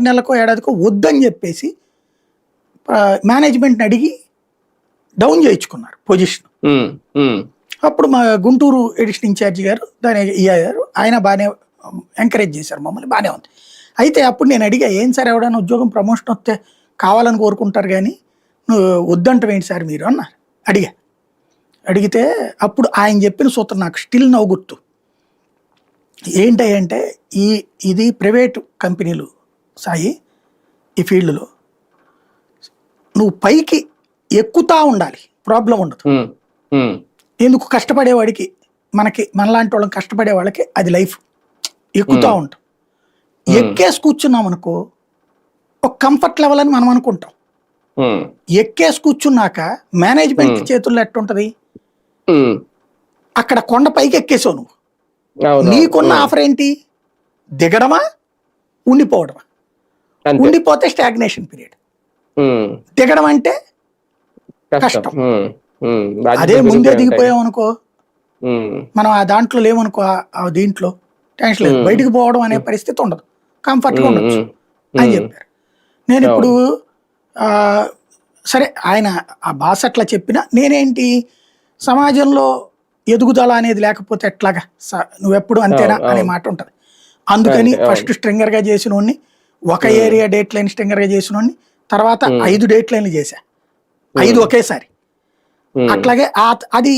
నెలలకో ఏడాదికో వద్దని చెప్పేసి మేనేజ్మెంట్ని అడిగి డౌన్ చేయించుకున్నారు పొజిషన్. అప్పుడు మా గుంటూరు ఎడిషన్ ఇన్ఛార్జి గారు దాని అయ్యారు, ఆయన బాగానే ఎంకరేజ్ చేశారు మమ్మల్ని, బాగానే ఉంది. అయితే అప్పుడు నేను అడిగా, ఏం సార్ ఎవడైనా ఉద్యోగం ప్రమోషన్ వస్తే కావాలని కోరుకుంటారు కానీ నువ్వు వద్దంటావు ఏంటి సార్ మీరు అన్నారు. అడిగితే అప్పుడు ఆయన చెప్పిన సూత్రం నాకు స్టిల్ నవ్వు గుర్తు. ఏంటంటే ఇది ప్రైవేటు కంపెనీలు సాయి, ఈ ఫీల్డ్లో నువ్వు పైకి ఎక్కుతా ఉండాలి, ప్రాబ్లం ఉండదు. ఎందుకు కష్టపడేవాడికి, మనలాంటి వాళ్ళకి కష్టపడే వాళ్ళకి అది లైఫ్, ఎక్కుతా ఉంటాం. ఎక్కేసి కూర్చున్నాం అనుకో ఒక కంఫర్ట్ లెవెల్ అని మనం అనుకుంటాం. ఎక్కేసి కూర్చున్నాక మేనేజ్మెంట్ చేతుల్లో ఎట్టుంటది, అక్కడ కొండ పైకి ఎక్కేసావు నువ్వు, నీకున్న ఆఫర్ ఏంటి, దిగడమా ఉండిపోవడమా? ఉండిపోతే స్టాగ్నేషన్ పీరియడ్, దిగడం అంటే కష్టం. అదే ముందే దిగిపోయాం అనుకో, మనం ఆ దాంట్లో లేవనుకో, ఆ దీంట్లో టెన్షన్ లేదు, బయటకు పోవడం అనే పరిస్థితి ఉండదు, కంఫర్ట్గా ఉండొచ్చు అని చెప్పారు. నేను ఇప్పుడు సరే ఆయన ఆ భాష అట్లా చెప్పినా నేనేంటి, సమాజంలో ఎదుగుదల అనేది లేకపోతే ఎట్లాగా, నువ్వెప్పుడు అంతేనా అనే మాట ఉంటుంది. అందుకని ఫస్ట్ స్ట్రింగర్గా చేసిన వాడిని, ఒక ఏరియా డేట్ లైన్ స్ట్రింగర్గా చేసిన వాడిని, తర్వాత 5 డేట్ లైన్లు చేశా, 5 ఒకేసారి. అట్లాగే అది